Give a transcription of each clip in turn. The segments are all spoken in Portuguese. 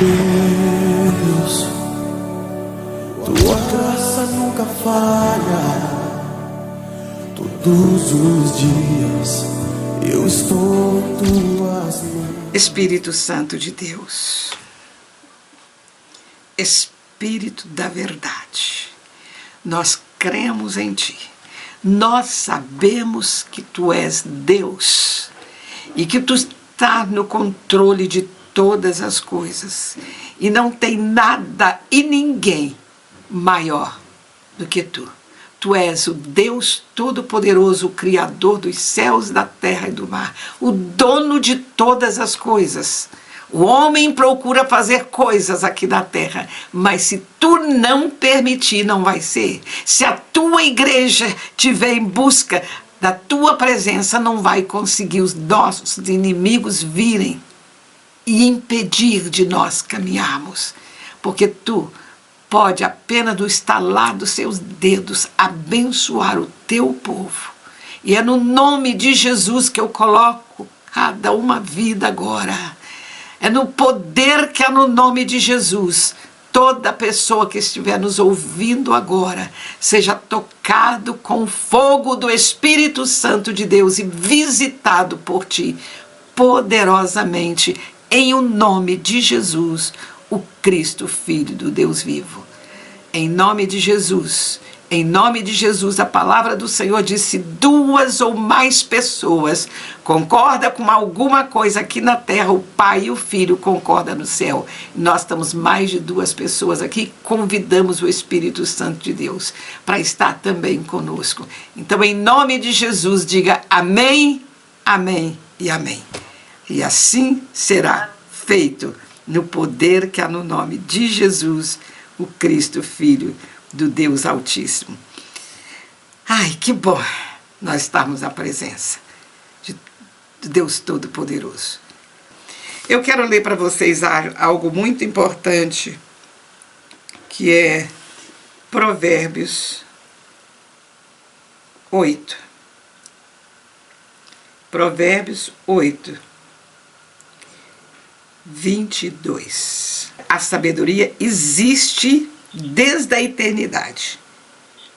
Deus, tua graça nunca falha. Todos os dias eu estou em tuas mãos. Espírito Santo de Deus, Espírito da verdade, nós cremos em Ti. Nós sabemos que Tu és Deus e que Tu estás no controle de todas as coisas. E não tem nada e ninguém maior do que Tu. Tu és o Deus Todo-Poderoso, o Criador dos céus, da terra e do mar, o dono de todas as coisas. O homem procura fazer coisas aqui na terra, mas se Tu não permitir, não vai ser. Se a Tua igreja estiver em busca da Tua presença, não vai conseguir os nossos inimigos virem e impedir de nós caminharmos, porque Tu pode apenas do estalar dos Seus dedos abençoar o Teu povo. E é no nome de Jesus que eu coloco cada uma vida agora. É no poder que há no nome de Jesus. Toda pessoa que estiver nos ouvindo agora seja tocado com o fogo do Espírito Santo de Deus e visitado por Ti poderosamente, em o nome de Jesus, o Cristo, Filho do Deus vivo. Em nome de Jesus, a palavra do Senhor diz: se duas ou mais pessoas concordam com alguma coisa aqui na terra, o Pai e o Filho concordam no céu. Nós estamos mais de 2 pessoas aqui, convidamos o Espírito Santo de Deus para estar também conosco. Então, em nome de Jesus, diga amém, amém e amém. E assim será feito, no poder que há no nome de Jesus, o Cristo, Filho do Deus Altíssimo. Ai, que bom nós estarmos na presença de Deus Todo-Poderoso. Eu quero ler para vocês algo muito importante, que é Provérbios 8. Provérbios 8, 22. A sabedoria existe desde a eternidade.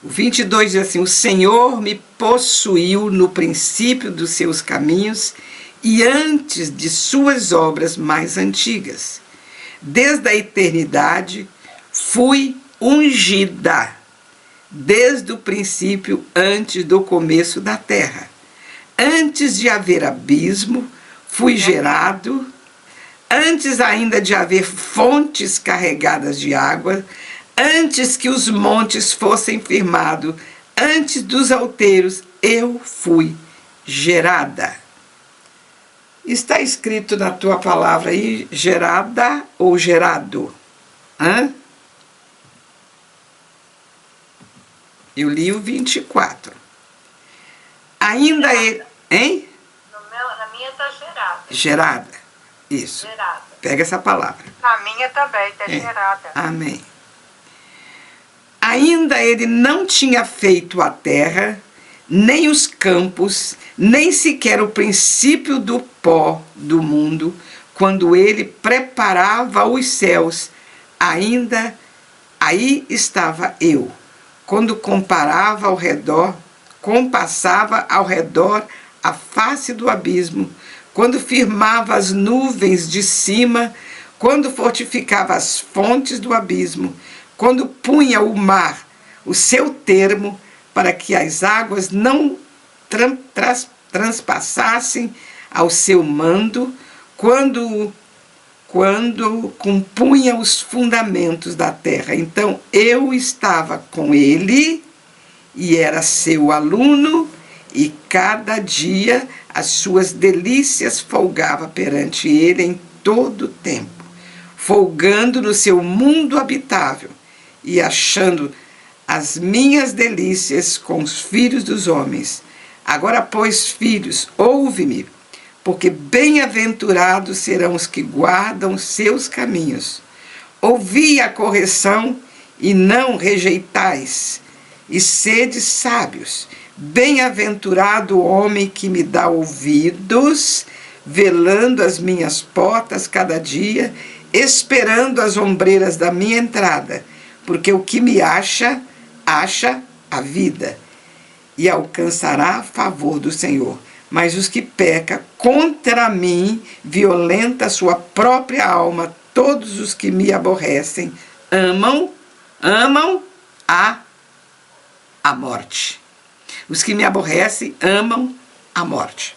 O 22 diz assim: o Senhor me possuiu no princípio dos seus caminhos e antes de suas obras mais antigas. Desde a eternidade fui ungida, desde o princípio, antes do começo da terra. Antes de haver abismo, fui gerado. Antes ainda de haver fontes carregadas de água, antes que os montes fossem firmados, antes dos outeiros, eu fui gerada. Está escrito na tua palavra aí, gerada ou gerado? Eu li o 24. Ainda ele... Hein? Na minha está gerada. Gerada. Isso. Gerada. Pega essa palavra. A minha também está gerada. Amém. Ainda ele não tinha feito a terra, nem os campos, nem sequer o princípio do pó do mundo, quando ele preparava os céus, ainda aí estava eu, quando compassava ao redor a face do abismo, quando firmava as nuvens de cima, quando fortificava as fontes do abismo, quando punha o mar o seu termo, para que as águas não transpassassem ao seu mando, quando compunha os fundamentos da terra. Então eu estava com ele e era seu aluno, e cada dia as suas delícias folgava perante ele em todo o tempo, folgando no seu mundo habitável e achando as minhas delícias com os filhos dos homens. Agora, pois, filhos, ouve-me, porque bem-aventurados serão os que guardam seus caminhos. Ouvi a correção e não rejeitais, e sede sábios. Bem-aventurado o homem que me dá ouvidos velando as minhas portas cada dia, esperando as ombreiras da minha entrada, porque o que me acha, acha a vida, e alcançará a favor do Senhor. Mas os que pecam contra mim, violenta a sua própria alma, todos os que me aborrecem, amam a morte. Os que me aborrecem amam a morte.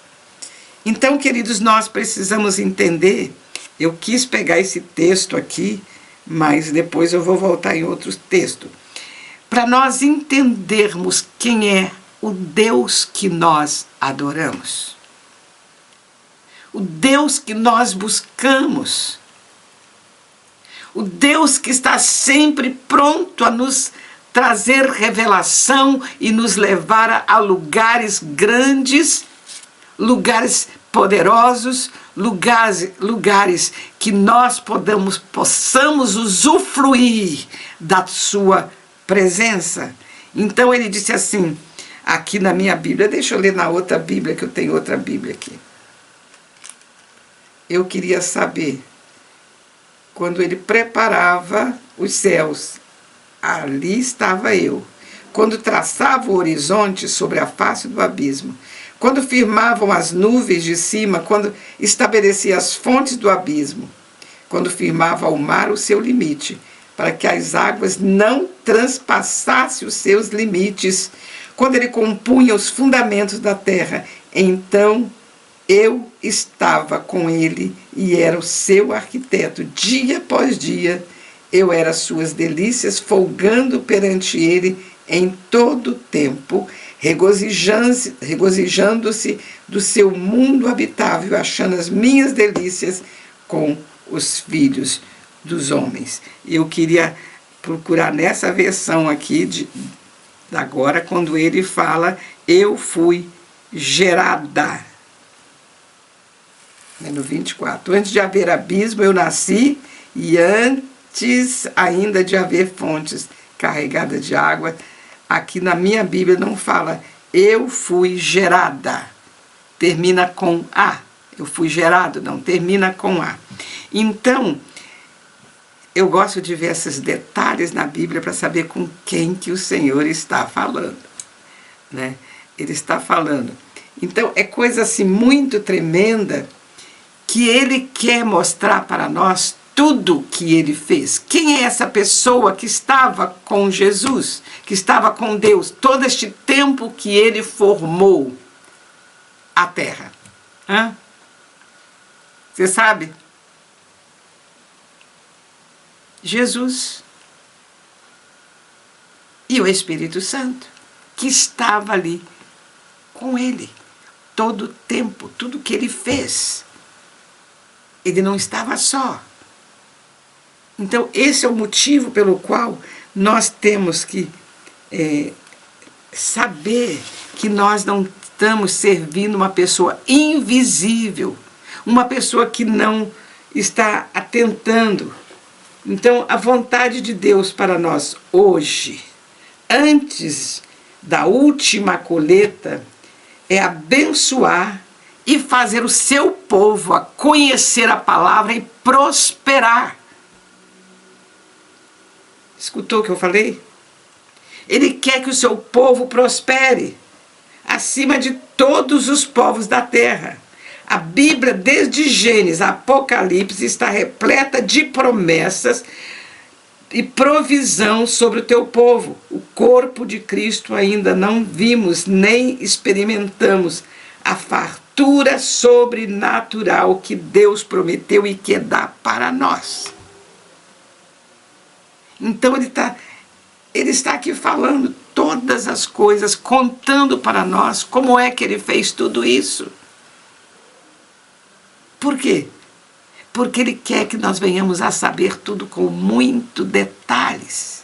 Então, queridos, nós precisamos entender, eu quis pegar esse texto aqui, mas depois eu vou voltar em outros textos, para nós entendermos quem é o Deus que nós adoramos, o Deus que nós buscamos, o Deus que está sempre pronto a nos trazer revelação e nos levar a lugares grandes, lugares poderosos, lugares que nós possamos usufruir da sua presença. Então ele disse assim, aqui na minha Bíblia, deixa eu ler na outra Bíblia, que eu tenho outra Bíblia aqui. Eu queria saber, quando ele preparava os céus, ali estava eu. Quando traçava o horizonte sobre a face do abismo, quando firmavam as nuvens de cima, quando estabelecia as fontes do abismo, quando firmava ao mar o seu limite, para que as águas não transpassassem os seus limites, quando ele compunha os fundamentos da terra, então eu estava com ele e era o seu arquiteto. Dia após dia, eu era suas delícias, folgando perante ele em todo o tempo, regozijando-se do seu mundo habitável, achando as minhas delícias com os filhos dos homens. Eu queria procurar nessa versão aqui, agora, quando ele fala, eu fui gerada. No 24. Antes de haver abismo, eu nasci, e antes ainda de haver fontes carregadas de água. Aqui na minha Bíblia não fala, eu fui gerada. Termina com A. Eu fui gerado, não, termina com A. Então, eu gosto de ver esses detalhes na Bíblia para saber com quem que o Senhor está falando, né? Ele está falando. Então, é coisa assim muito tremenda que ele quer mostrar para nós tudo que ele fez. Quem é essa pessoa que estava com Jesus, que estava com Deus, todo este tempo que ele formou a terra? Você sabe? Jesus e o Espírito Santo, que estava ali com ele todo o tempo, tudo que ele fez. Ele não estava só. Então, esse é o motivo pelo qual nós temos que saber que nós não estamos servindo uma pessoa invisível, uma pessoa que não está atentando. Então, a vontade de Deus para nós hoje, antes da última colheita, é abençoar e fazer o seu povo a conhecer a palavra e prosperar. Escutou o que eu falei? Ele quer que o seu povo prospere, acima de todos os povos da terra. A Bíblia, desde Gênesis a Apocalipse, está repleta de promessas e provisão sobre o teu povo. O corpo de Cristo ainda não vimos nem experimentamos a fartura sobrenatural que Deus prometeu e quer dar para nós. Então ele está aqui falando todas as coisas, contando para nós como é que ele fez tudo isso. Por quê? Porque ele quer que nós venhamos a saber tudo com muitos detalhes,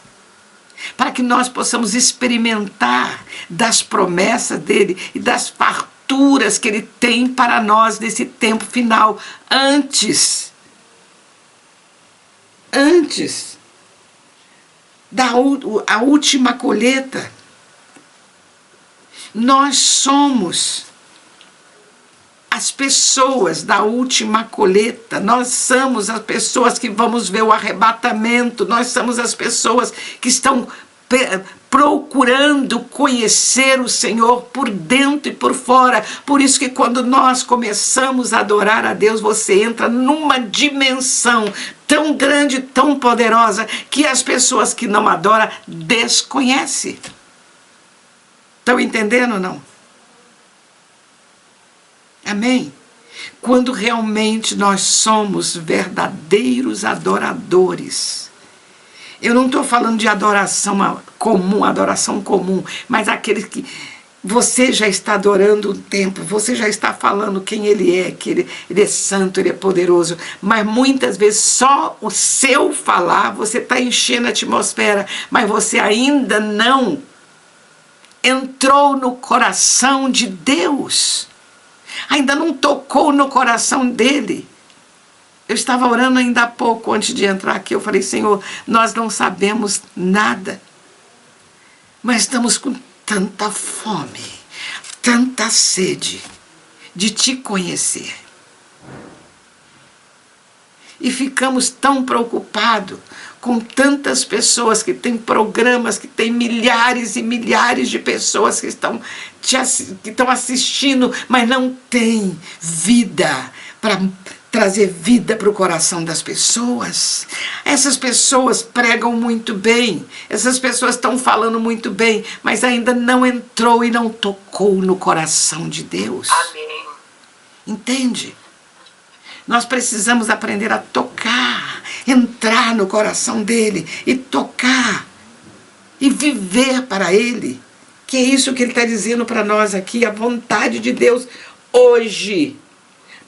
para que nós possamos experimentar das promessas dele e das farturas que ele tem para nós nesse tempo final, antes da a última colheita. Nós somos as pessoas da última colheita, nós somos as pessoas que vamos ver o arrebatamento, nós somos as pessoas que estão procurando conhecer o Senhor por dentro e por fora. Por isso que quando nós começamos a adorar a Deus, você entra numa dimensão tão grande, tão poderosa, que as pessoas que não adoram desconhecem. Estão entendendo ou não? Amém? Quando realmente nós somos verdadeiros adoradores. Eu não estou falando de adoração comum, mas aqueles que você já está adorando um tempo, você já está falando quem Ele é, que ele é santo, Ele é poderoso, mas muitas vezes só o seu falar, você está enchendo a atmosfera, mas você ainda não entrou no coração de Deus, ainda não tocou no coração dEle. Eu estava orando ainda há pouco, antes de entrar aqui, eu falei, Senhor, nós não sabemos nada, mas estamos com tanta fome, tanta sede de Te conhecer. E ficamos tão preocupados com tantas pessoas que têm programas, que têm milhares e milhares de pessoas que estão assistindo, mas não têm vida para trazer vida para o coração das pessoas. Essas pessoas pregam muito bem, essas pessoas estão falando muito bem, mas ainda não entrou e não tocou no coração de Deus. Amém. Entende? Nós precisamos aprender a tocar, entrar no coração dele e tocar e viver para ele, que é isso que ele está dizendo para nós aqui, a vontade de Deus hoje,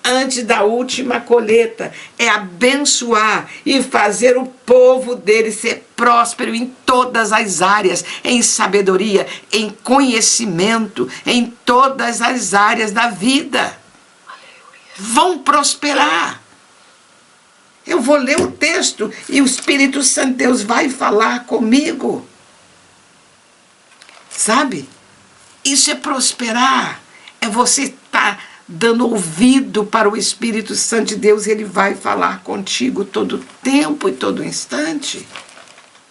antes da última colheita, é abençoar e fazer o povo dele ser próspero em todas as áreas, em sabedoria, em conhecimento, em todas as áreas da vida. Vão prosperar. Eu vou ler o texto e o Espírito Santo de Deus vai falar comigo. Sabe? Isso é prosperar. É você estar dando ouvido para o Espírito Santo de Deus, ele vai falar contigo todo tempo e todo instante.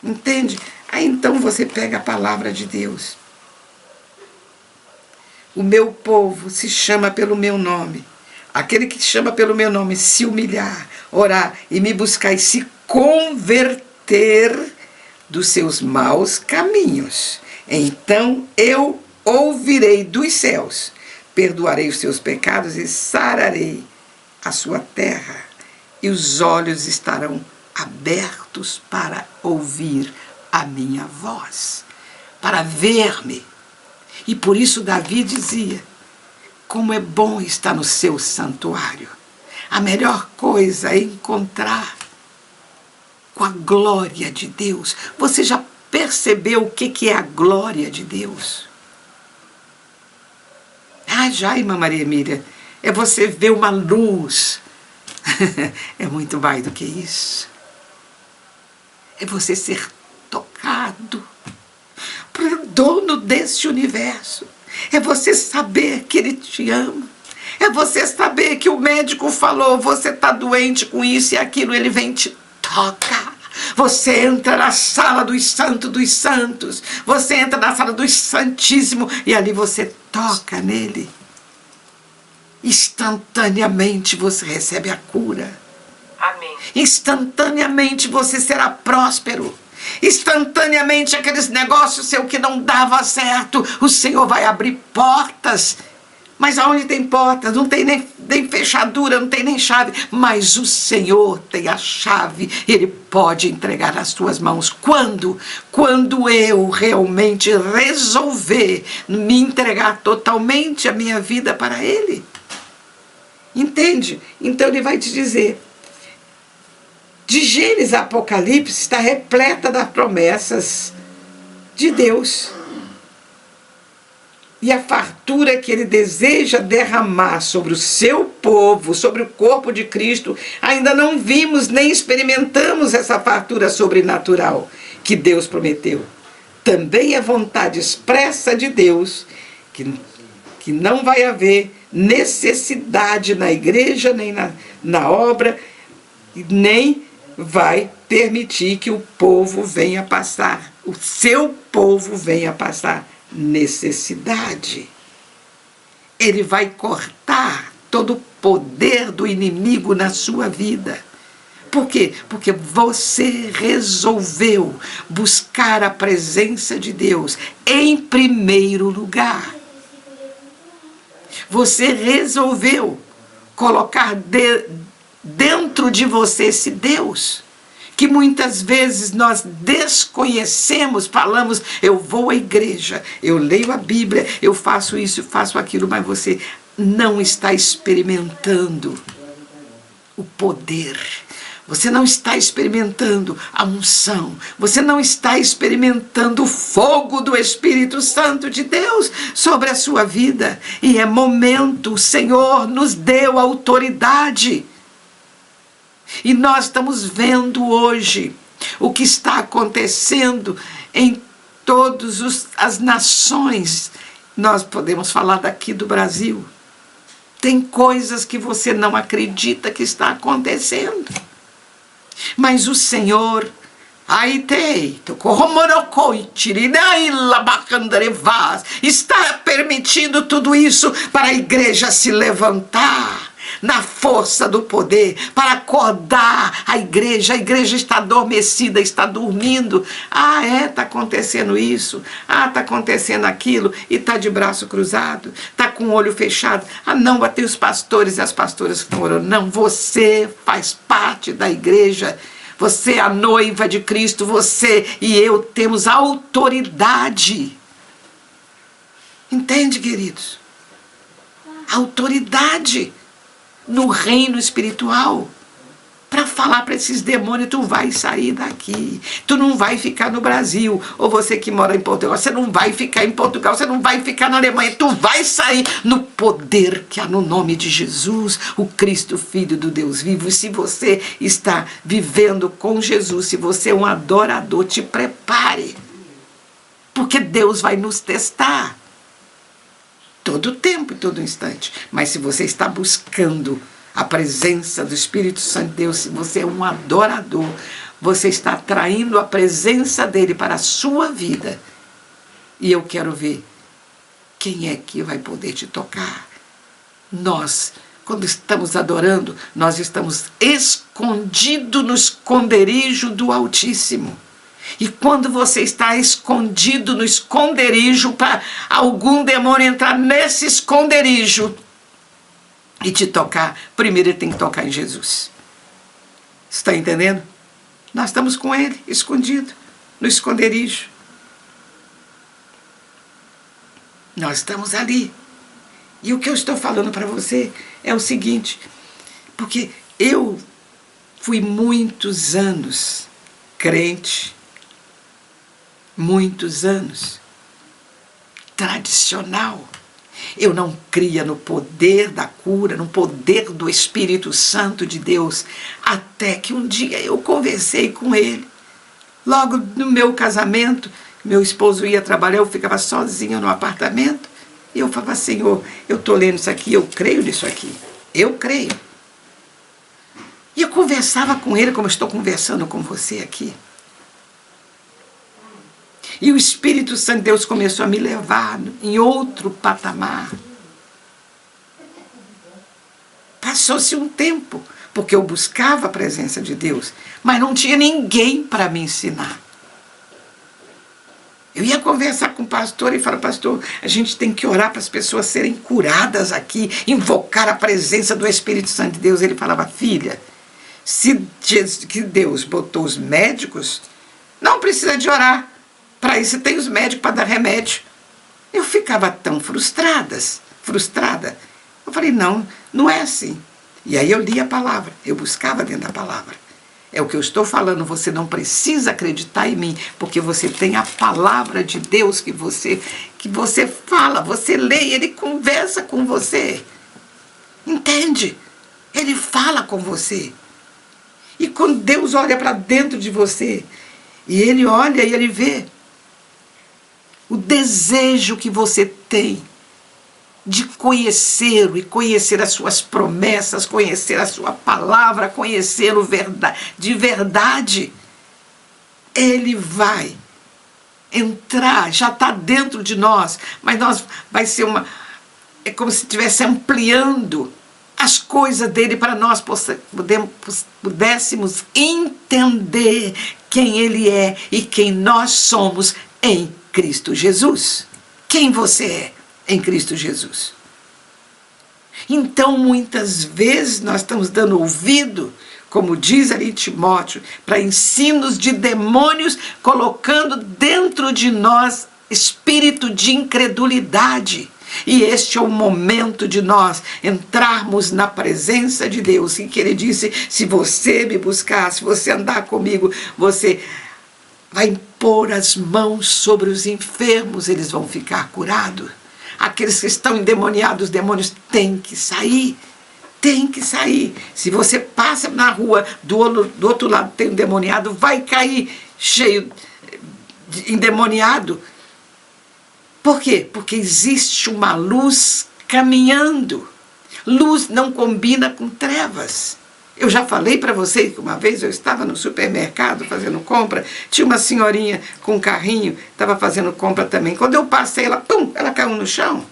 Entende? Aí então você pega a palavra de Deus. O meu povo se chama pelo meu nome. Aquele que chama pelo meu nome, se humilhar, orar e me buscar e se converter dos seus maus caminhos, então eu ouvirei dos céus, perdoarei os seus pecados e sararei a sua terra, e os olhos estarão abertos para ouvir a minha voz, para ver-me. E por isso Davi dizia, como é bom estar no seu santuário. A melhor coisa é encontrar com a glória de Deus. Você já percebeu o que é a glória de Deus? Ah, já, irmã Maria Emília, é você ver uma luz. É muito mais do que isso. É você ser tocado por dono deste universo. É você saber que Ele te ama. É você saber que o médico falou, você está doente com isso e aquilo, Ele vem te tocar. Você entra na sala dos santos, você entra na sala do Santíssimo e ali você toca nele. Instantaneamente você recebe a cura. Amém. Instantaneamente você será próspero. Instantaneamente aqueles negócios seu que não dava certo, o Senhor vai abrir portas. Mas aonde tem portas, não tem nem fechadura, não tem nem chave, mas o Senhor tem a chave, Ele pode entregar nas tuas mãos. Quando? Quando eu realmente resolver me entregar totalmente a minha vida para Ele. Entende? Então Ele vai te dizer, de Gênesis a Apocalipse está repleta das promessas de Deus. E a fartura que Ele deseja derramar sobre o seu povo, sobre o corpo de Cristo, ainda não vimos nem experimentamos essa fartura sobrenatural que Deus prometeu. Também é vontade expressa de Deus que não vai haver necessidade na igreja, nem na obra, nem vai permitir que o povo venha passar, o seu povo venha passar necessidade. Ele vai cortar todo o poder do inimigo na sua vida. Por quê? Porque você resolveu buscar a presença de Deus em primeiro lugar. Você resolveu colocar dentro de você esse Deus, que muitas vezes nós desconhecemos, falamos, eu vou à igreja, eu leio a Bíblia, eu faço isso, faço aquilo, mas você não está experimentando o poder. Você não está experimentando a unção, você não está experimentando o fogo do Espírito Santo de Deus sobre a sua vida. E é momento, o Senhor nos deu autoridade. E nós estamos vendo hoje o que está acontecendo em todas as nações. Nós podemos falar daqui do Brasil. Tem coisas que você não acredita que está acontecendo. Mas o Senhor, está permitindo tudo isso para a igreja se levantar na força do poder, para acordar a igreja está adormecida, está dormindo. Está acontecendo isso, está acontecendo aquilo, e está de braço cruzado, está com o olho fechado. Não, tem os pastores e as pastoras que estão orando. Não, você faz parte da igreja, você é a noiva de Cristo, você e eu temos autoridade. Entende, queridos? Autoridade no reino espiritual, para falar para esses demônios, tu vai sair daqui, tu não vai ficar no Brasil, ou você que mora em Portugal, você não vai ficar em Portugal, você não vai ficar na Alemanha, tu vai sair no poder que há no nome de Jesus, o Cristo, Filho do Deus vivo. E se você está vivendo com Jesus, se você é um adorador, te prepare, porque Deus vai nos testar todo tempo e todo instante. Mas se você está buscando a presença do Espírito Santo de Deus, se você é um adorador, você está atraindo a presença dele para a sua vida. E eu quero ver quem é que vai poder te tocar. Nós, quando estamos adorando, nós estamos escondidos no esconderijo do Altíssimo. E quando você está escondido no esconderijo, para algum demônio entrar nesse esconderijo e te tocar, primeiro ele tem que tocar em Jesus. Está entendendo? Nós estamos com ele, escondido, no esconderijo. Nós estamos ali. E o que eu estou falando para você é o seguinte, porque eu fui muitos anos crente, muitos anos tradicional. Eu não cria no poder da cura, no poder do Espírito Santo de Deus, até que um dia eu conversei com ele. Logo no meu casamento, meu esposo ia trabalhar, eu ficava sozinha no apartamento, e eu falava, Senhor, eu estou lendo isso aqui, eu creio nisso aqui, eu creio. E eu conversava com ele como estou conversando com você aqui. E o Espírito Santo de Deus começou a me levar em outro patamar. Passou-se um tempo, porque eu buscava a presença de Deus, mas não tinha ninguém para me ensinar. Eu ia conversar com o pastor e falar, pastor, a gente tem que orar para as pessoas serem curadas aqui, invocar a presença do Espírito Santo de Deus. Ele falava, filha, se Deus botou os médicos, não precisa de orar. Para isso tem os médicos para dar remédio. Eu ficava tão frustrada. Eu falei, não é assim. E aí eu li a palavra, eu buscava dentro da palavra. É o que eu estou falando, você não precisa acreditar em mim, porque você tem a palavra de Deus que você fala, você lê e ele conversa com você. Entende? Ele fala com você. E quando Deus olha para dentro de você, e ele olha e ele vê o desejo que você tem de conhecê-lo e conhecer as suas promessas, conhecer a sua palavra, conhecê-lo de verdade, ele vai entrar, já está dentro de nós, mas vai ser é como se estivesse ampliando as coisas dele para nós pudéssemos entender quem ele é e quem nós somos em Cristo Jesus. Quem você é em Cristo Jesus. Então, muitas vezes, nós estamos dando ouvido, como diz ali Timóteo, para ensinos de demônios, colocando dentro de nós espírito de incredulidade. E este é o momento de nós entrarmos na presença de Deus. E que ele disse, se você me buscar, se você andar comigo, você vai impor as mãos sobre os enfermos, eles vão ficar curados. Aqueles que estão endemoniados, os demônios têm que sair. Tem que sair. Se você passa na rua, do outro lado tem um endemoniado, vai cair cheio de endemoniado. Por quê? Porque existe uma luz caminhando. Luz não combina com trevas. Eu já falei para vocês que uma vez eu estava no supermercado fazendo compra, tinha uma senhorinha com um carrinho, estava fazendo compra também. Quando eu passei, ela caiu no chão.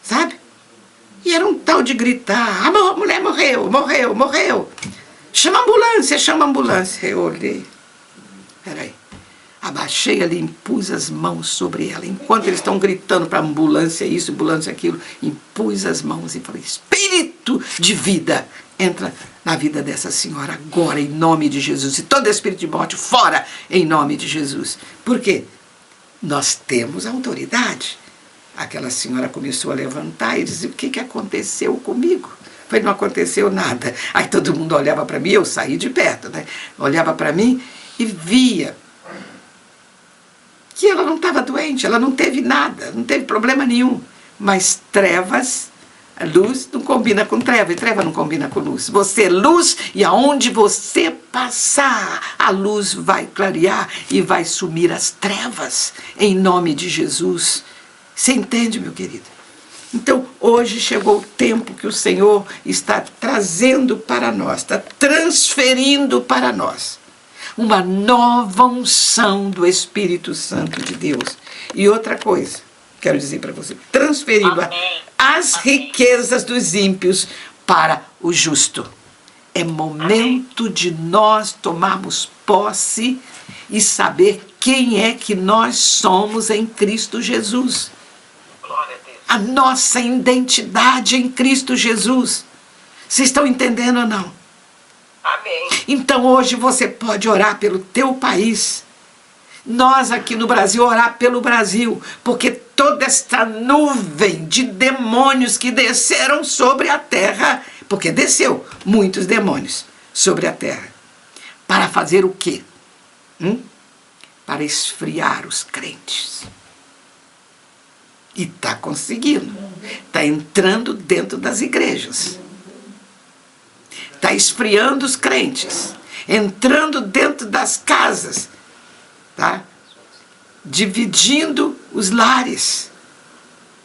Sabe? E era um tal de gritar, a mulher morreu. Chama a ambulância. Eu olhei. Peraí. Abaixei ali, impus as mãos sobre ela. Enquanto eles estão gritando para a ambulância isso, ambulância aquilo, impus as mãos e falei, espírito de vida, entra na vida dessa senhora agora, em nome de Jesus. E todo espírito de morte, fora, em nome de Jesus. Por quê? Nós temos autoridade. Aquela senhora começou a levantar e dizia, o que aconteceu comigo? Falei, não aconteceu nada. Aí todo mundo olhava para mim, eu saí de perto, né? Olhava para mim e via que ela não estava doente, ela não teve nada, não teve problema nenhum. Mas trevas, a luz não combina com treva, e treva não combina com luz. Você é luz e aonde você passar, a luz vai clarear e vai sumir as trevas, em nome de Jesus. Você entende, meu querido? Então, hoje chegou o tempo que o Senhor está trazendo para nós, está transferindo para nós uma nova unção do Espírito Santo de Deus. E outra coisa, quero dizer para você, transferindo as riquezas dos ímpios para o justo. É momento de nós tomarmos posse e saber quem é que nós somos em Cristo Jesus. A nossa identidade em Cristo Jesus. Vocês estão entendendo ou não? Amém. Então hoje você pode orar pelo teu país. Nós aqui no Brasil orar pelo Brasil, porque toda esta nuvem de demônios que desceram sobre a terra, porque desceu muitos demônios sobre a terra, para fazer o quê? Para esfriar os crentes. E está conseguindo. Está entrando dentro das igrejas. Está esfriando os crentes, entrando dentro das casas, tá? Dividindo os lares.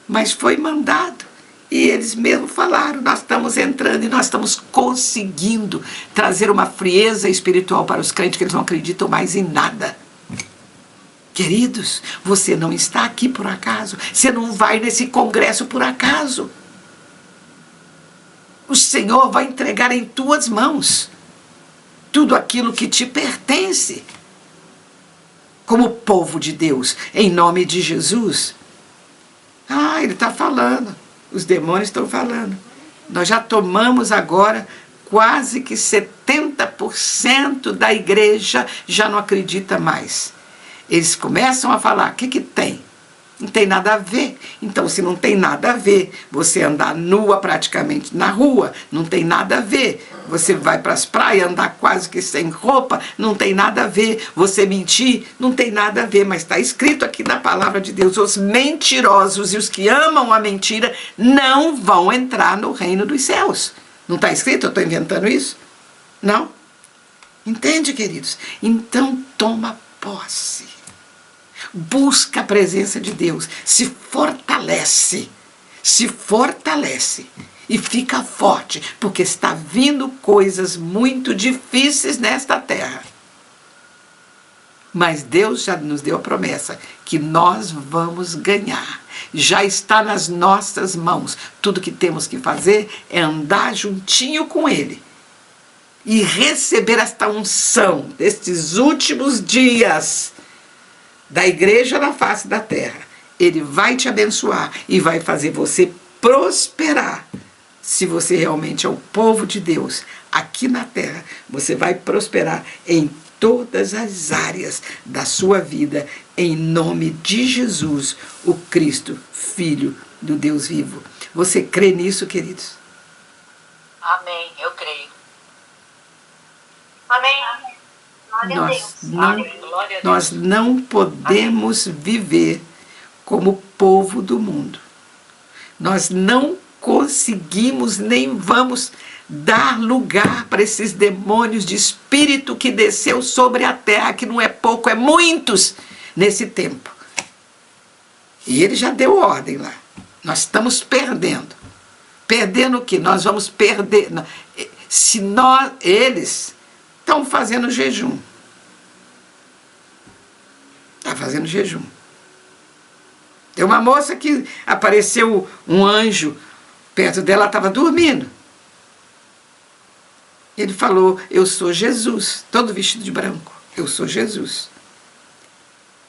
Mas foi mandado. E eles mesmos falaram, nós estamos entrando e nós estamos conseguindo trazer uma frieza espiritual para os crentes, que eles não acreditam mais em nada. Queridos, você não está aqui por acaso, você não vai nesse congresso por acaso. O Senhor vai entregar em tuas mãos tudo aquilo que te pertence, como povo de Deus, em nome de Jesus. Ele está falando, os demônios estão falando. Nós já tomamos agora quase que 70% da igreja já não acredita mais. Eles começam a falar, o que tem? Não tem nada a ver. Então, se não tem nada a ver, você andar nua praticamente na rua, não tem nada a ver. Você vai para as praias, andar quase que sem roupa, não tem nada a ver. Você mentir, não tem nada a ver. Mas está escrito aqui na palavra de Deus, os mentirosos e os que amam a mentira não vão entrar no reino dos céus. Não está escrito? Eu estou inventando isso? Não? Entende, queridos? Então, toma posse. Busca a presença de Deus, se fortalece se fortalece e fica forte, porque está vindo coisas muito difíceis nesta terra. Mas Deus já nos deu a promessa que nós vamos ganhar. Já está nas nossas mãos. Tudo que temos que fazer é andar juntinho com Ele e receber esta unção destes últimos dias da igreja na face da terra. Ele vai te abençoar e vai fazer você prosperar. Se você realmente é o povo de Deus aqui na terra, você vai prosperar em todas as áreas da sua vida, em nome de Jesus, o Cristo, Filho do Deus vivo. Você crê nisso, queridos? Amém, eu creio. Amém. Glória a Deus. Nós não podemos viver como povo do mundo. Nós não conseguimos nem vamos dar lugar para esses demônios de espírito que desceu sobre a terra, que não é pouco, é muitos nesse tempo. E ele já deu ordem lá. Nós estamos perdendo. Perdendo o quê? Nós vamos perder. Se eles estão fazendo jejum. Está fazendo jejum. Tem uma moça que apareceu um anjo perto dela, estava dormindo. Ele falou, eu sou Jesus, todo vestido de branco, eu sou Jesus.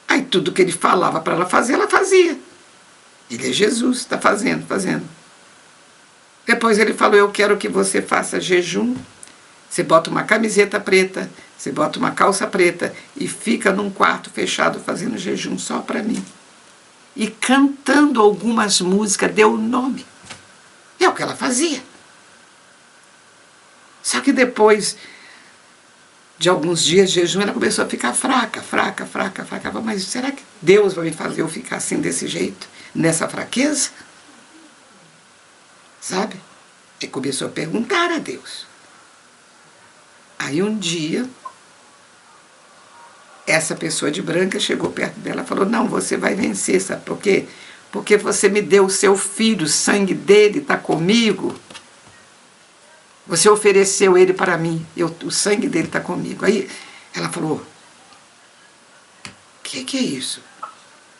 Aí tudo que ele falava para ela fazer, ela fazia. Ele é Jesus, está fazendo. Depois ele falou, eu quero que você faça jejum, você bota uma camiseta preta, você bota uma calça preta e fica num quarto fechado fazendo jejum só para mim. E cantando algumas músicas, deu o nome. É o que ela fazia. Só que depois de alguns dias de jejum, ela começou a ficar fraca. Mas será que Deus vai me fazer eu ficar assim desse jeito? Nessa fraqueza? Sabe? E começou a perguntar a Deus. Aí um dia, essa pessoa de branca chegou perto dela e falou, não, você vai vencer, sabe por quê? Porque você me deu o seu filho, o sangue dele está comigo. Você ofereceu ele para mim, o sangue dele está comigo. Aí ela falou, o que é isso?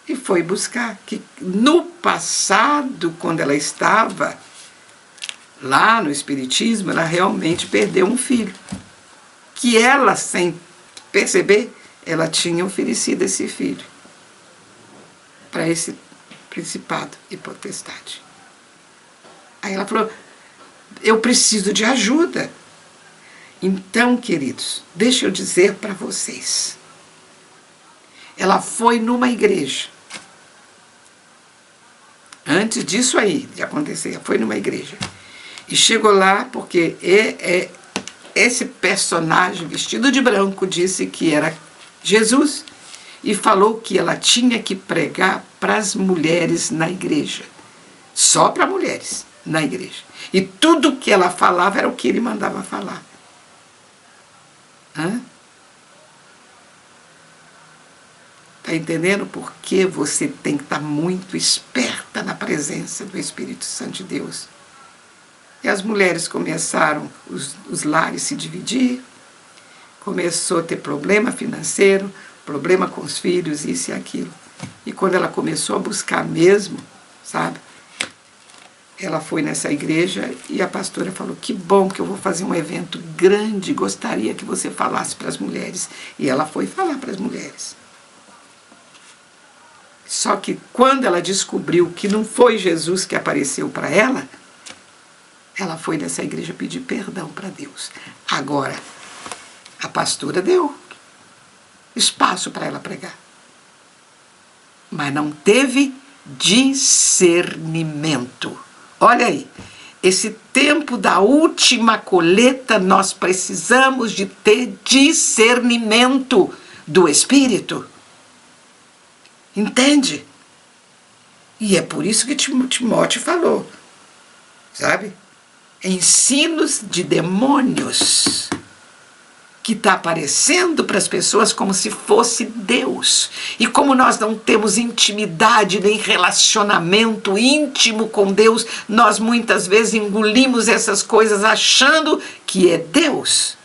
E foi buscar, que no passado, quando ela estava lá no Espiritismo, ela realmente perdeu um filho. Que ela, sem perceber, ela tinha oferecido esse filho para esse principado e potestade. Aí ela falou, eu preciso de ajuda. Então, queridos, deixa eu dizer para vocês. Ela foi numa igreja. Antes disso aí, de acontecer, ela foi numa igreja. E chegou lá porque esse personagem vestido de branco disse que era Jesus e falou que ela tinha que pregar para as mulheres na igreja. Só para mulheres na igreja. E tudo que ela falava era o que ele mandava falar. Está entendendo por que você tem que estar muito esperta na presença do Espírito Santo de Deus? E as mulheres começaram, os lares se dividir, começou a ter problema financeiro, problema com os filhos, isso e aquilo. E quando ela começou a buscar mesmo, sabe? Ela foi nessa igreja e a pastora falou, que bom que eu vou fazer um evento grande, gostaria que você falasse para as mulheres. E ela foi falar para as mulheres. Só que quando ela descobriu que não foi Jesus que apareceu para ela, ela foi nessa igreja pedir perdão para Deus. Agora, a pastora deu espaço para ela pregar. Mas não teve discernimento. Olha aí, esse tempo da última colheita, nós precisamos de ter discernimento do Espírito. Entende? E é por isso que Timóteo falou, sabe? Ensinos de demônios. que está aparecendo para as pessoas como se fosse Deus. E como nós não temos intimidade nem relacionamento íntimo com Deus, nós muitas vezes engolimos essas coisas achando que é Deus.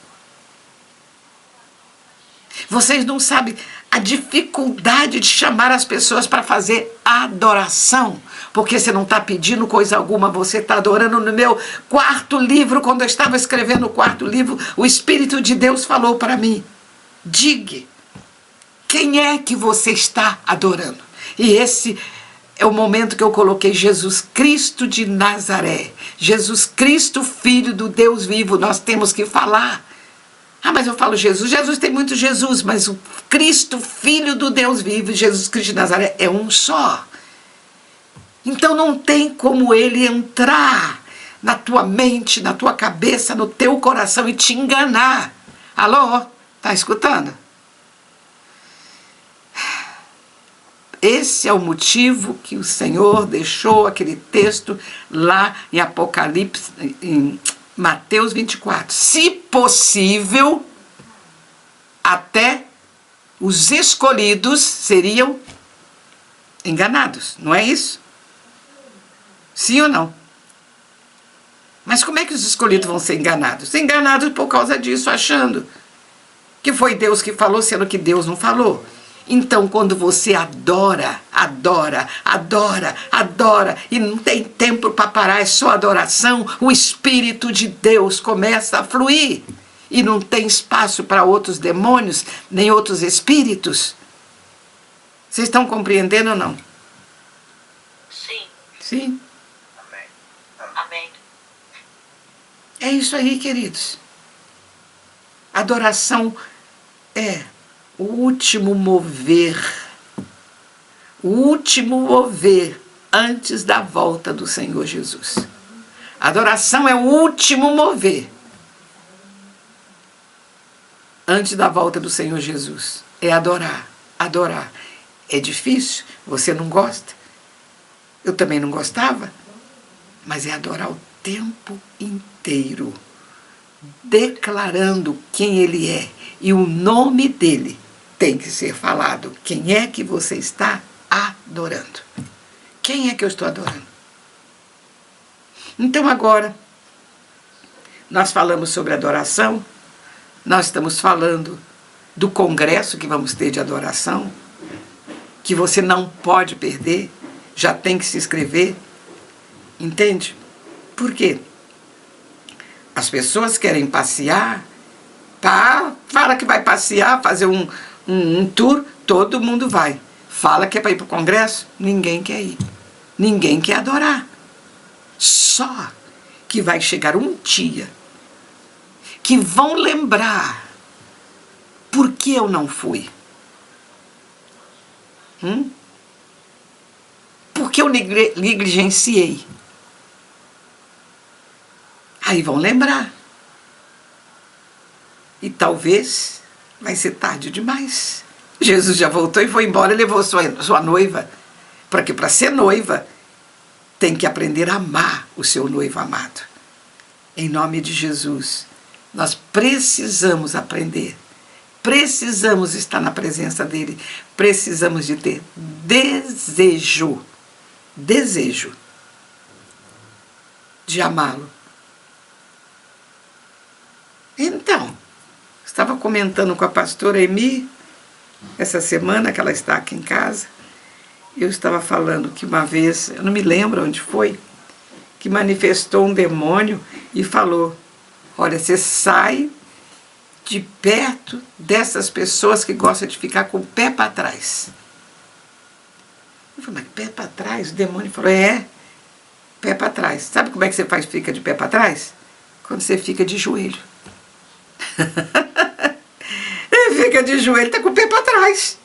Vocês não sabem a dificuldade de chamar as pessoas para fazer adoração, porque você não está pedindo coisa alguma, você está adorando. No meu quarto livro, quando eu estava escrevendo o quarto livro, o Espírito de Deus falou para mim: diga, quem é que você está adorando? E esse é o momento que eu coloquei Jesus Cristo de Nazaré, Jesus Cristo, Filho do Deus vivo. Nós temos que falar. Ah, mas eu falo Jesus. Jesus tem muito Jesus, mas o Cristo, Filho do Deus vivo, Jesus Cristo de Nazaré, é um só. Então não tem como ele entrar na tua mente, na tua cabeça, no teu coração e te enganar. Alô? Tá escutando? Esse é o motivo que o Senhor deixou aquele texto lá em Apocalipse, em Mateus 24. Se possível, até os escolhidos seriam enganados. Não é isso? Sim ou não? Mas como é que os escolhidos vão ser enganados? Enganados por causa disso, achando que foi Deus que falou, sendo que Deus não falou. Então, quando você adora, e não tem tempo para parar, é só adoração, o Espírito de Deus começa a fluir. E não tem espaço para outros demônios, nem outros espíritos. Vocês estão compreendendo ou não? Sim. Sim. Amém. Amém. É isso aí, queridos. Adoração é o último mover antes da volta do Senhor Jesus. Adoração é o último mover antes da volta do Senhor Jesus. É adorar. É difícil, você não gosta. Eu também não gostava, mas é adorar o tempo inteiro, declarando quem Ele é, e o nome dEle tem que ser falado. Quem é que você está adorando? Quem é que eu estou adorando? Então agora, nós falamos sobre adoração, nós estamos falando do congresso que vamos ter de adoração, que você não pode perder, já tem que se inscrever, entende? Por quê? As pessoas querem passear, fala que vai passear, fazer um tour, todo mundo vai. Fala que é para ir para o congresso, ninguém quer ir. Ninguém quer adorar. Só que vai chegar um dia que vão lembrar por que eu não fui. Porque eu negligenciei. Aí vão lembrar. E talvez vai ser tarde demais. Jesus já voltou e foi embora e levou sua noiva. Porque para ser noiva, tem que aprender a amar o seu noivo amado. Em nome de Jesus, nós precisamos aprender. Precisamos estar na presença dele. Precisamos de ter desejo de amá-lo. Então, estava comentando com a pastora Emi, essa semana que ela está aqui em casa, eu estava falando que uma vez, eu não me lembro onde foi, que manifestou um demônio e falou: olha, você sai de perto dessas pessoas que gostam de ficar com o pé para trás. Eu falei: mas pé para trás? O demônio falou: pé para trás. Sabe como é que você fica de pé para trás? Quando você fica de joelho. Ele fica de joelho, está com o pé para trás.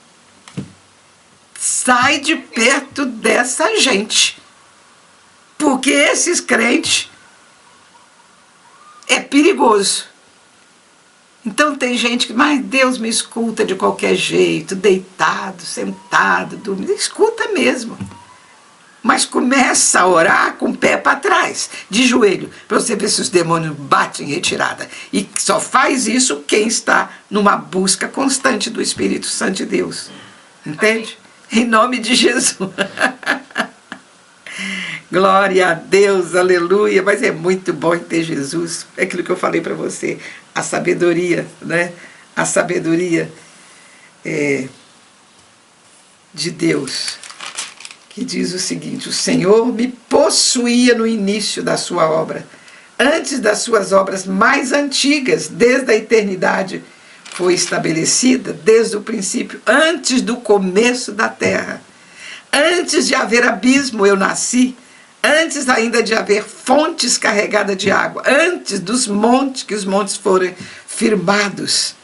Sai de perto dessa gente. Porque esses crentes é perigoso. Então tem gente que, mas Deus me escuta de qualquer jeito, deitado, sentado, dormindo. Escuta mesmo. Mas começa a orar com o pé para trás, de joelho, para você ver se os demônios batem em retirada. E só faz isso quem está numa busca constante do Espírito Santo de Deus. Entende? Em nome de Jesus. Glória a Deus, aleluia. Mas é muito bom ter Jesus. É aquilo que eu falei para você. A sabedoria, né? A sabedoria de Deus, que diz o seguinte: o Senhor me possuía no início da sua obra, antes das suas obras mais antigas, desde a eternidade, foi estabelecida desde o princípio, antes do começo da terra. Antes de haver abismo eu nasci, antes ainda de haver fontes carregadas de água, antes dos montes, que os montes foram firmados,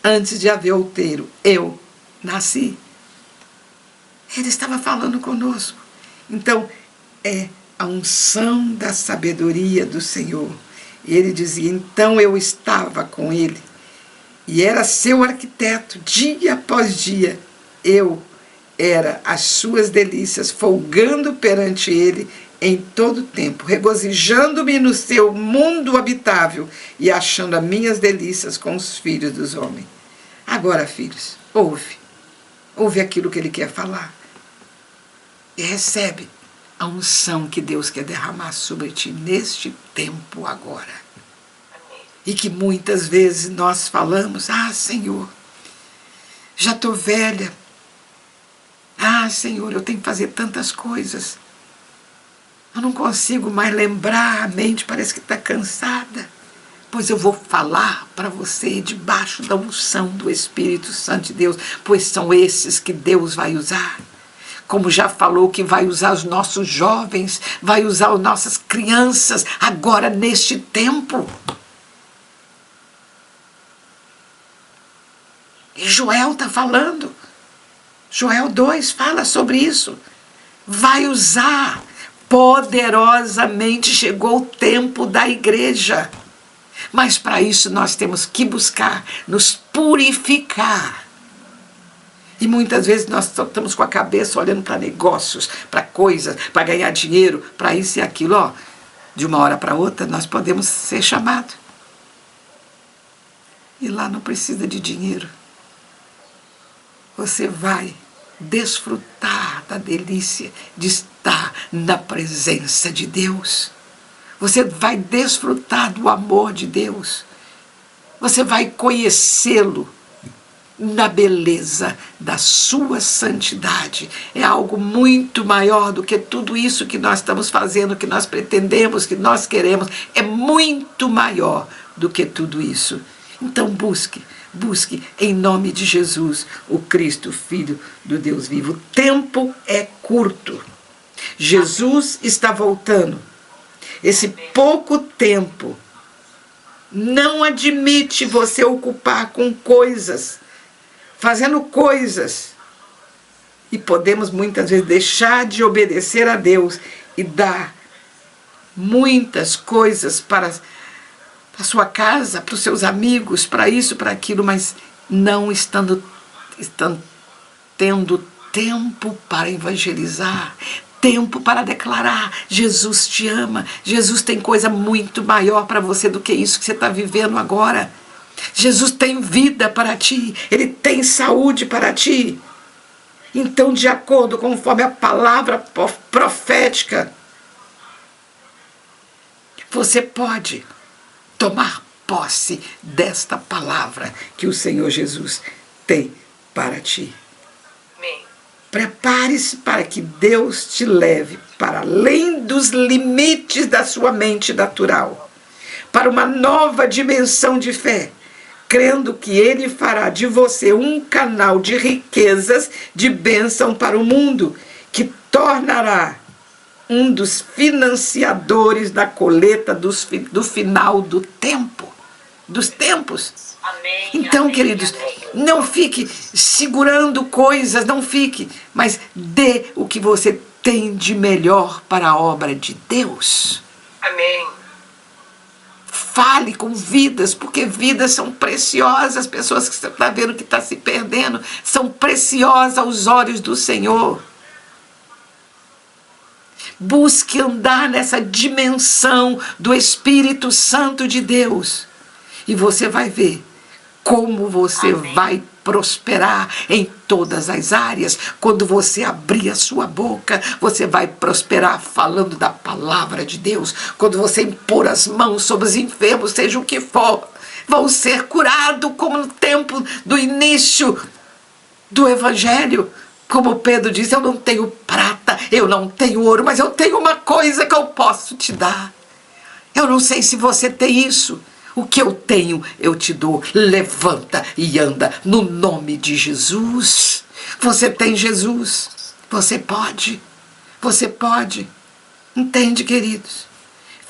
antes de haver outeiro, eu nasci. Ele estava falando conosco. Então, é a unção da sabedoria do Senhor. E ele dizia: então eu estava com ele, e era seu arquiteto, dia após dia. Eu era as suas delícias, folgando perante ele em todo tempo, regozijando-me no seu mundo habitável e achando as minhas delícias com os filhos dos homens. Agora, filhos, ouve aquilo que ele quer falar. E recebe a unção que Deus quer derramar sobre ti neste tempo agora. E que muitas vezes nós falamos: ah, Senhor, já estou velha. Ah, Senhor, eu tenho que fazer tantas coisas. Eu não consigo mais lembrar, a mente parece que está cansada. Pois eu vou falar para você debaixo da unção do Espírito Santo de Deus, pois são esses que Deus vai usar. Como já falou que vai usar os nossos jovens, vai usar as nossas crianças, agora neste tempo. E Joel está falando. Joel 2 fala sobre isso. Vai usar poderosamente. Chegou o tempo da igreja. Mas para isso nós temos que buscar nos purificar. E muitas vezes nós estamos com a cabeça olhando para negócios, para coisas, para ganhar dinheiro, para isso e aquilo. Ó, de uma hora para outra nós podemos ser chamados. E lá não precisa de dinheiro. Você vai desfrutar da delícia de estar na presença de Deus. Você vai desfrutar do amor de Deus. Você vai conhecê-lo na beleza da sua santidade. É algo muito maior do que tudo isso que nós estamos fazendo, que nós pretendemos, que nós queremos. É muito maior do que tudo isso. Então busque em nome de Jesus, o Cristo, Filho do Deus vivo. O tempo é curto. Jesus está voltando. Esse pouco tempo não admite você ocupar com coisas, fazendo coisas. E podemos muitas vezes deixar de obedecer a Deus e dar muitas coisas para a sua casa, para os seus amigos, para isso, para aquilo, mas não estando tendo tempo para evangelizar, tempo para declarar: Jesus te ama, Jesus tem coisa muito maior para você do que isso que você está vivendo agora. Jesus tem vida para ti, Ele tem saúde para ti. Então, de acordo conforme a palavra profética, você pode tomar posse desta palavra que o Senhor Jesus tem para ti. Amém. Prepare-se para que Deus te leve para além dos limites da sua mente natural, para uma nova dimensão de fé, crendo que Ele fará de você um canal de riquezas, de bênção para o mundo, que tornará um dos financiadores da colheita do final do tempo, dos tempos. Amém. Então, Amém, queridos, amém. não fique segurando coisas, não fique, mas dê o que você tem de melhor para a obra de Deus. Amém. Fale com vidas, porque vidas são preciosas. Pessoas que você está vendo que está se perdendo são preciosas aos olhos do Senhor. Busque andar nessa dimensão do Espírito Santo de Deus. E você vai ver como você vai prosperar em todas as áreas. Quando você abrir a sua boca, você vai prosperar falando da palavra de Deus. Quando você impor as mãos sobre os enfermos, seja o que for, vão ser curados, como no tempo do início do Evangelho. Como Pedro disse, eu não tenho prata, eu não tenho ouro, mas eu tenho uma coisa que eu posso te dar. Eu não sei se você tem isso. O que eu tenho, eu te dou. Levanta e anda no nome de Jesus. Você tem Jesus. Você pode. Você pode. Entende, queridos?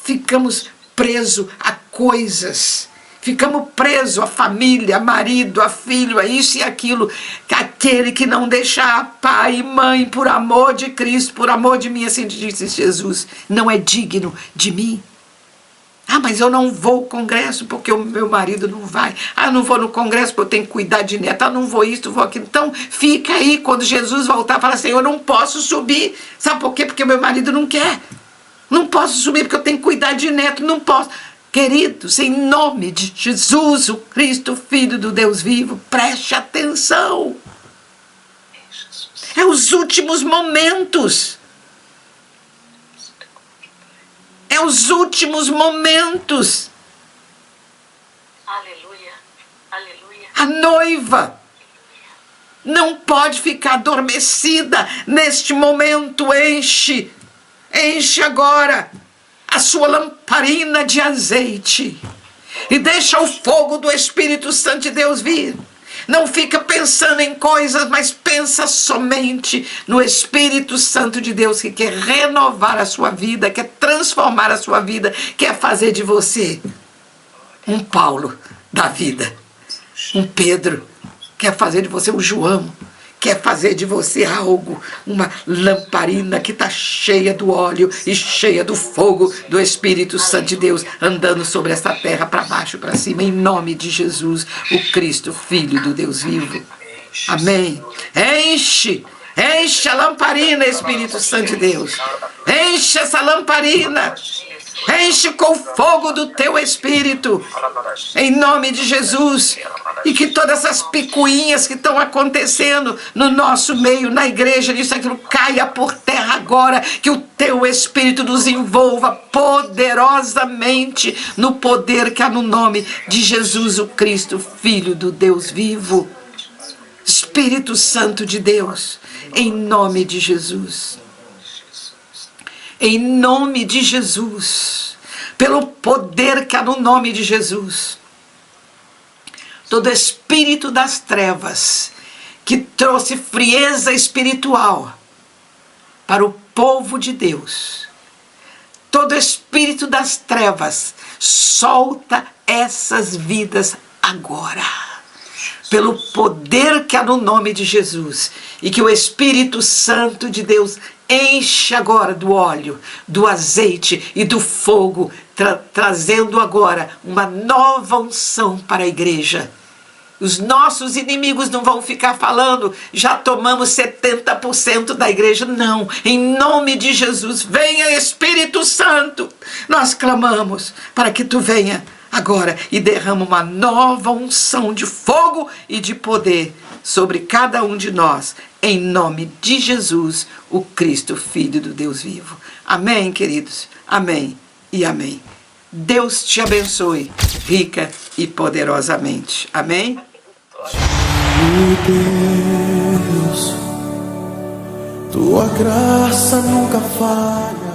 Ficamos presos a coisas. Ficamos presos a família, a marido, a filho, a isso e aquilo. Aquele que não deixar pai e mãe por amor de Cristo, por amor de mim, assim disse Jesus, não é digno de mim. Ah, mas eu não vou ao congresso porque o meu marido não vai. Ah, eu não vou no congresso porque eu tenho que cuidar de neto. Ah, não vou isso, vou aquilo. Então, fica aí. Quando Jesus voltar, fala assim, eu não posso subir. Sabe por quê? Porque meu marido não quer. Não posso subir porque eu tenho que cuidar de neto. Não posso. Queridos, em nome de Jesus, o Cristo, Filho do Deus vivo, preste atenção. É os últimos momentos. É os últimos momentos. Aleluia. Aleluia. A noiva não pode ficar adormecida neste momento. Enche agora a sua lamparina de azeite e deixa o fogo do Espírito Santo de Deus vir. Não fica pensando em coisas, mas pensa somente no Espírito Santo de Deus, que quer renovar a sua vida, quer transformar a sua vida, quer fazer de você um Paulo da vida, um Pedro, quer fazer de você um João, quer fazer de você algo, uma lamparina que está cheia do óleo e cheia do fogo do Espírito Santo de Deus, andando sobre essa terra para baixo, para cima, em nome de Jesus, o Cristo, Filho do Deus vivo. Amém. Enche a lamparina, Espírito Santo de Deus. Enche essa lamparina. Enche com o fogo do teu Espírito, em nome de Jesus. E que todas essas picuinhas que estão acontecendo no nosso meio, na igreja, isso aquilo, caia por terra agora. Que o teu Espírito nos envolva poderosamente no poder que há no nome de Jesus, o Cristo, Filho do Deus vivo. Espírito Santo de Deus, em nome de Jesus. Em nome de Jesus, pelo poder que há no nome de Jesus, todo espírito das trevas que trouxe frieza espiritual para o povo de Deus, todo espírito das trevas, solta essas vidas agora, pelo poder que há no nome de Jesus, e que o Espírito Santo de Deus enche agora do óleo, do azeite e do fogo, trazendo agora uma nova unção para a igreja. Os nossos inimigos não vão ficar falando, já tomamos 70% da igreja. Não, em nome de Jesus, venha Espírito Santo. Nós clamamos para que tu venha agora e derrama uma nova unção de fogo e de poder sobre cada um de nós, em nome de Jesus, o Cristo, Filho do Deus vivo. Amém, queridos? Amém e amém. Deus te abençoe, rica e poderosamente. Amém? Deus, tua graça nunca falha.